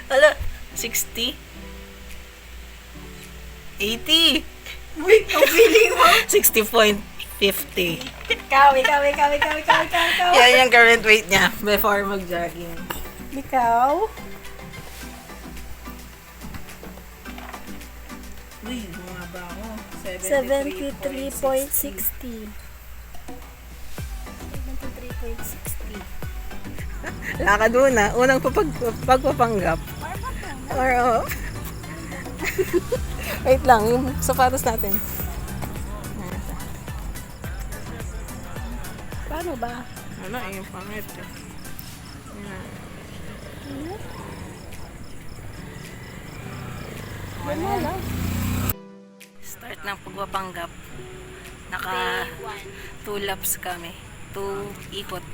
Hala, 60? 80? Wait, ang feeling mo. 60.50. Kawi. Yan yung current weight niya before mag-jogging. Ikaw? Uy, bumaba ako. 73.60. 73.60. Lakad muna. Unang pagpapanggap. Or, wait lang, yung sapatos natin. Paano ba? Wala, yung pangit. Wala lang. Start ng pagpapanggap. Naka 2 laps kami. 2 ikot.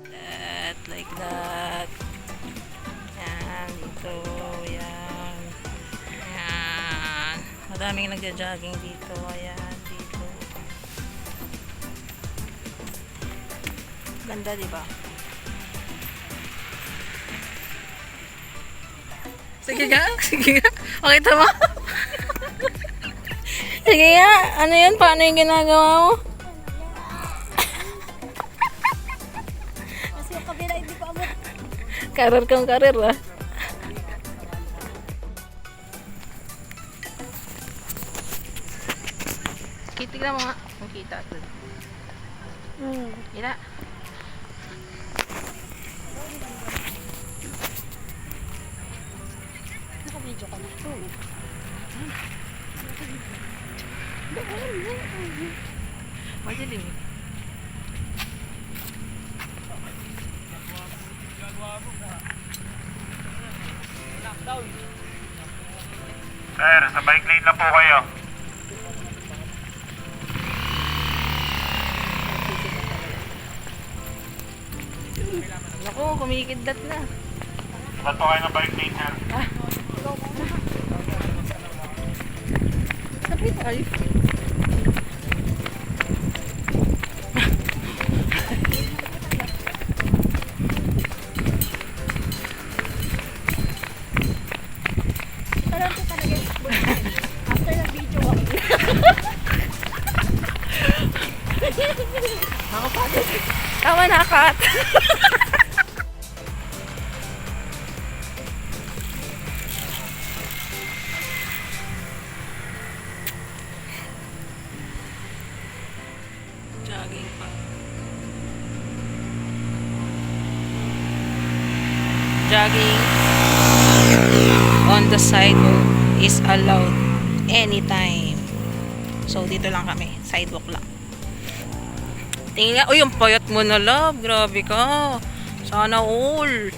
That, like that. Yan, dito, yan. Yan. Madaming nagja-jogging dito. Ayan, dito. Ganda, di ba? Sige nga. Pakita mo. Sige nga. Ano yun? Paano yung ginagawa mo? Kasi yung kabila hindi pa abot. Karir kang karir, ah. Tignan mo nga. Makita ito. Kita. Naka-video ka na. Madilim. Sir, sa bike lane na po kayo. Naku, kumikidlat na. Ba't po kayo ng bike lane, sir? Sapit. Ay. Parang ito talaga yung after ng video ako. Ako pa. Tama na, Kat. Jogging pa. Jogging on the sidewalk is allowed anytime. So, dito lang kami. Sidewalk lang. Tingnan nga. Uy, yung payat mo na, love. Grabe ka. Sana all.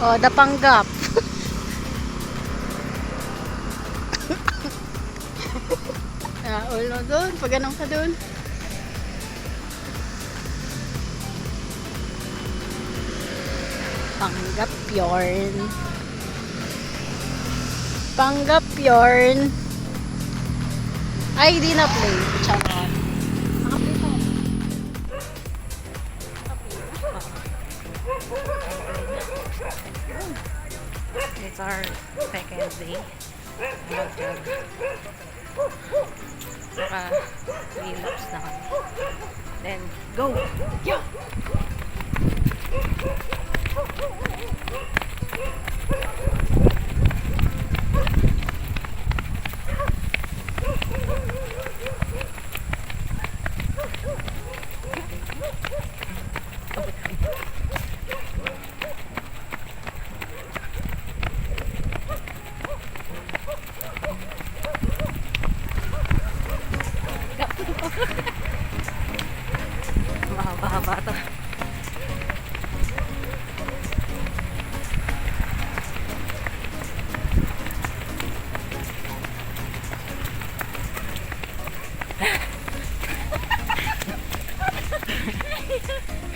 Oh, dapanggap. Ulo doon. Pag ganun ka doon. Panggap yarn. Panggap yarn. Ay, di na play. Charot. Naka-play pa. It's our second day. Mag-jog. Naka 3 laps na kami. Then, go! Yo! Mahaba-haba to.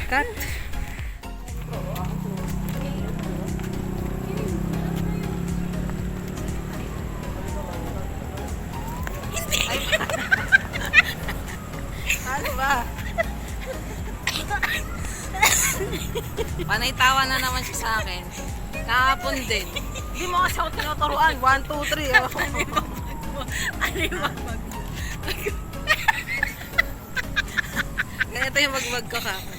Cut. Panay tawa na naman siya sa akin. Kahapon din. Hindi mo kasi ako tinuturuan. 1, 2, 3. Alimamag mo. Ganito yung magbag ko kahapon.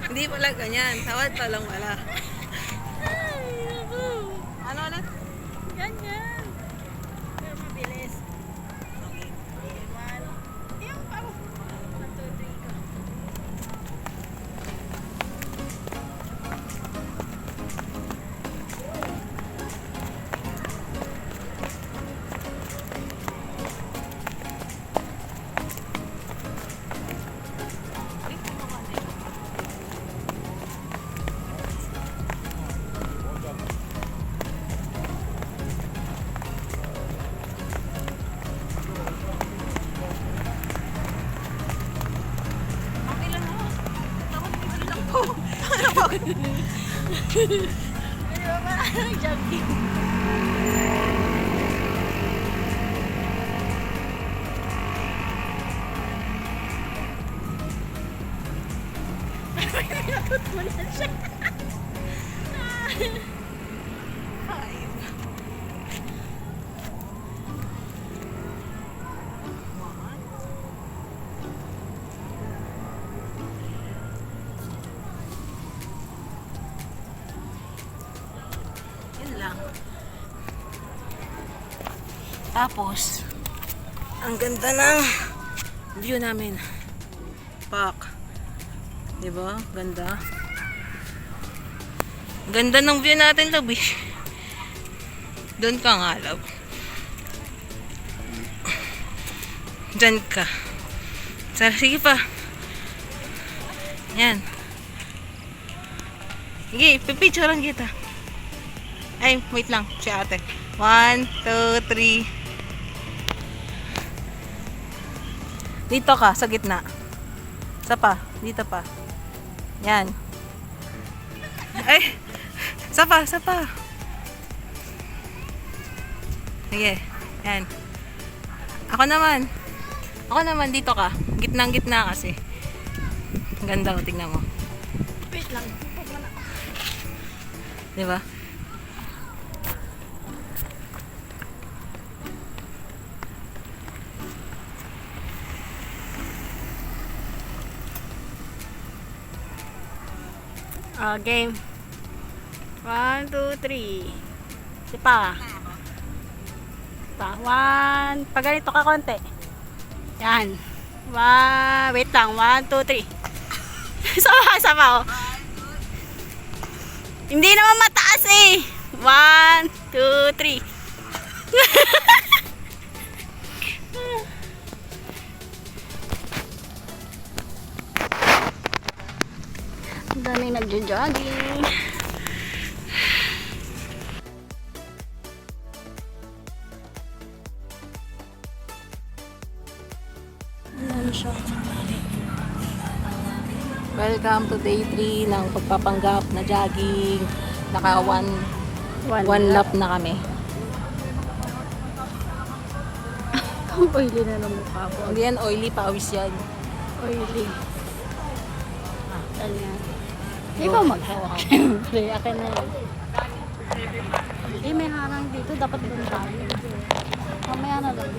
Hindi pala ganyan. Tawad pa lang wala. Ano ulit? Ganyan. Pero mabilis. Okay. Yung parang 1, 2, 3 ka. Pero parang jumping. Pinakot mo na siya. Yun lang. Tapos, ang ganda ng view namin. Park. Diba? Ganda. Ganda ng view natin, Love. Doon ka nga, Love. Diyan ka. Sige pa. Yan. Sige, pipicturean kita. Ay, wait lang. Si ate. 1, 2, 3. Dito ka, sa gitna. Isa pa. Dito pa. Yan. Ay! Isa pa, isa pa. Sige. Yan. Ako naman, dito ka. Gitnang-gitna kasi. Ang ganda, o, tingnan mo. Wait lang. Diba? Game. 1, 2, 3. Si pa. Pa. 1. Pag ganito ka konti. Yan. Wait lang. 1, 2, 3. Sama, oh. Hindi naman mataas eh. 1, 2, 3. Ang daming nagjo-jogging. Ano siya? Welcome to day 3 ng pagpapanggap na jogging. Naka one lap na kami. Ang oily na ng mukha ko. Hindi yan oily, pawis yan. Oily. Ano yan? Ikaw mag-hawak. Siyempre, akin na yun. Eh, may harang dito. Dapat doon tayo. Mamaya na lang.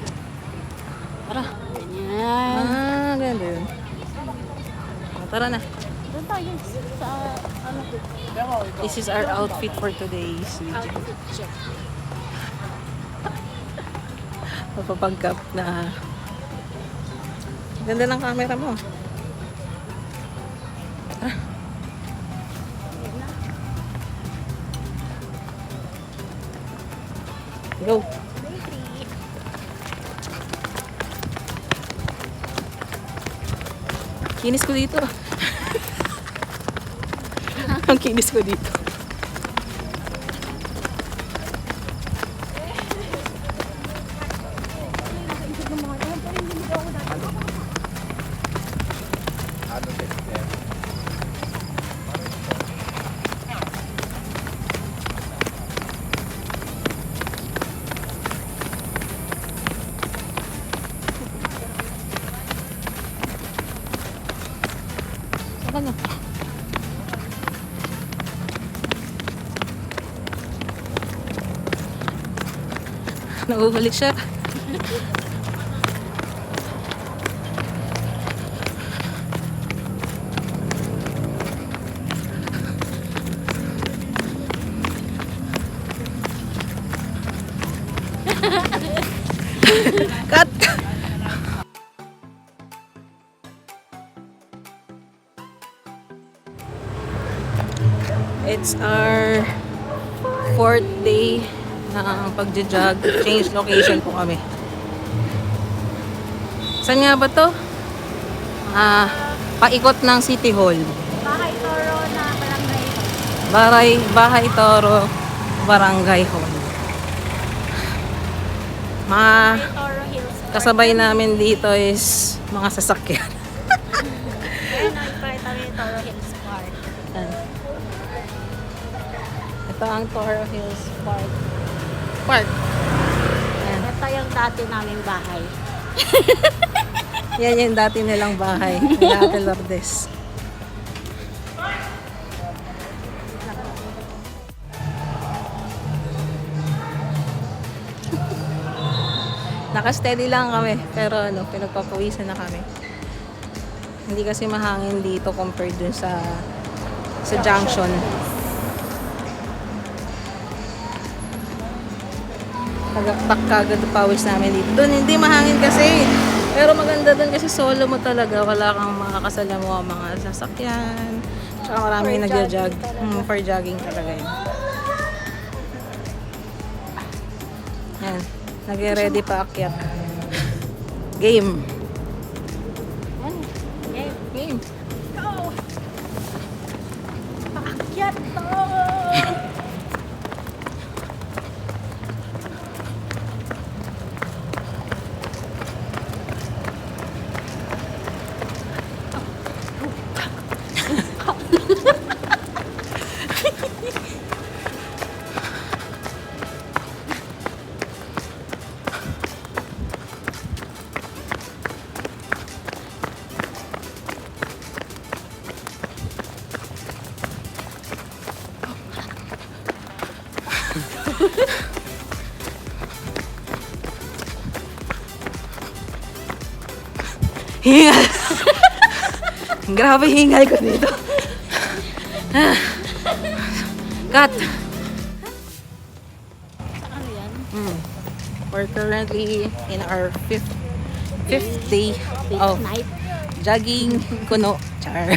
Tara. Ganyan. Ganda yun. Tara na. Doon tayo sa ano dito. This is our outfit for today's video. Outfit check. Papapanggap na. Ganda ng camera mo. Tara. Go. Kinis ko dito. Ang kinis ko dito. Saka na. Nahuhuli siya. Cut! It's our 4th day ng pagja-jog. Change location po kami. Saan nga ba to? Paikot ng City Hall. Bahay Toro na barangay. Bahay Toro, Barangay Hall. Mga Toro Hills. kasabay namin dito is mga sasakyan. Ayun, nakikita mo yung Toro Hills Park. Ito ang Toro Hills Park. Ayan. Ito yung dati naming bahay. Yan yung dati nilang bahay. Ni Ate Lourdes. Naka-steady lang kami. Pero pinagpapawisan na kami. Hindi kasi mahangin dito compared dun sa junction. Kagad pawis namin dito. Doon hindi mahangin kasi. Pero maganda doon kasi solo mo talaga. Wala kang makakasalamuha mga sasakyan. Tsaka marami nagja-jog. For jogging talaga yun. Yan. Nag-ready pa akyat. Game. Game. Paakyat to! Hingal. Grabe hingal ko dito. Cut. Ano yan? We're currently in our fifth day of Night. jogging kuno. Char.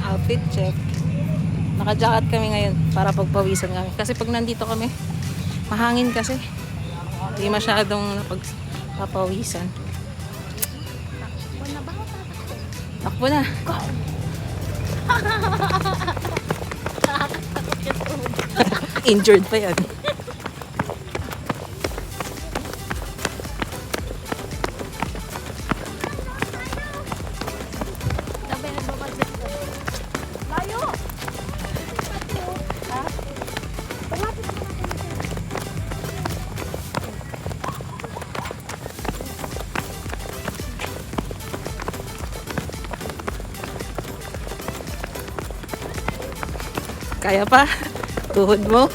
Outfit check. Naka-jacket kami ngayon para pagpawisan kami. Kasi pag nandito kami, mahangin kasi. Hindi masyadong napagpapawisan. Wala ba ako tatakbo? Takbo na. Injured pa yan. Sabi na bumagsak ko. Layo! Ha? Tumapit ka natin ito. Kaya pa? Tuhod mo?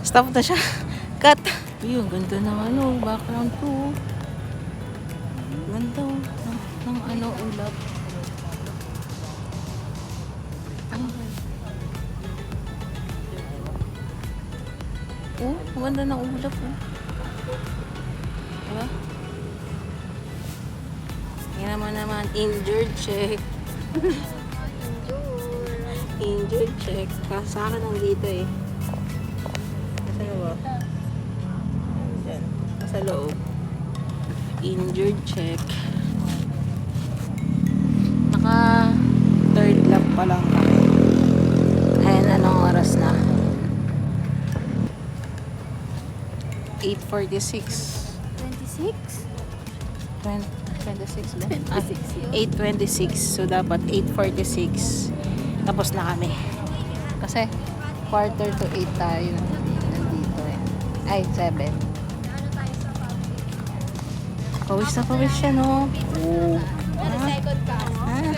Stop na siya. Cut. Yung ganda ng background ko. Ganda ng ulap. Oh, ganda ng ulap. Diba? Yan naman, injured check. Injured check. Sa akin nandito eh. Nasa ba? Yan. Nasa loob. Injured check. Naka third lap pa lang. 8:46. 26? 26 ba? 26 yun. 8:26. So, dapat 8:46. Tapos na kami. Kasi, 7:45 tayo nandito eh. Ay, 7. Pawis na pawis siya, no? Oo. Second ka. Ah,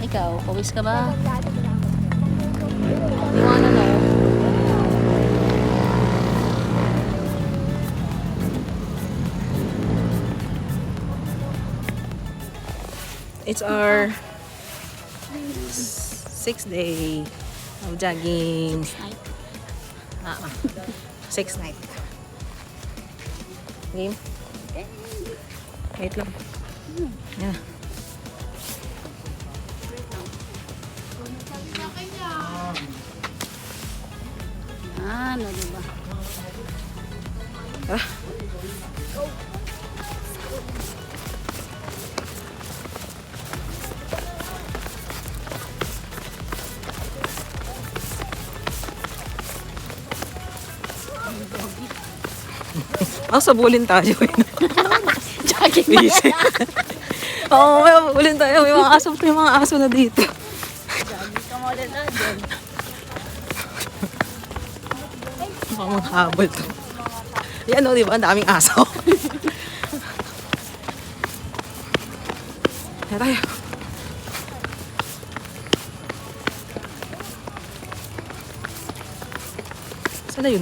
ikaw, pawis ka ba? You wanna know? It's our 6th day of jogging. Ah, 6th night. Game? Wait lang. Yeah. Ano, diba? Ah. Sabulin tayo eh. Jogging ba? Easy. Oo, may sabulin tayo. May mga aso na dito. Jogging ka muna na dyan. Baka manghabol to. Yan o, di ba? Ang daming aso. Kaya tayo. Saan na yun?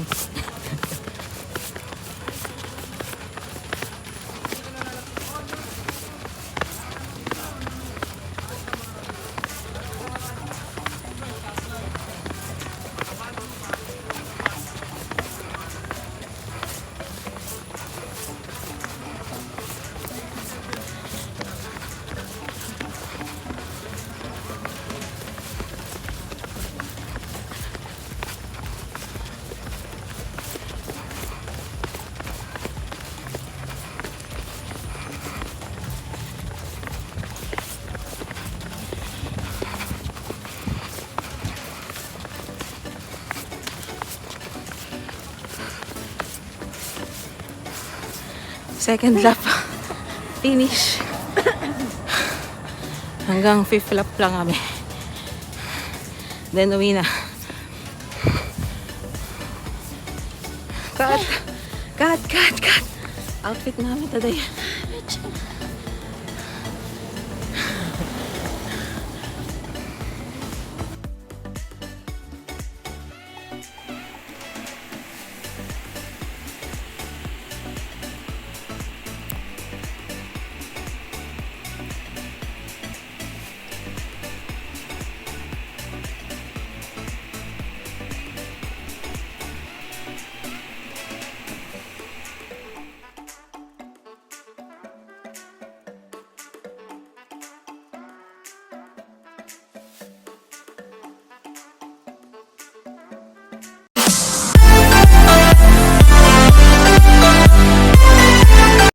Second lap. Finish. Hanggang 5th lap lang kami. Then uwi na. Cut! Cut! Cut! Cut! Outfit namin today.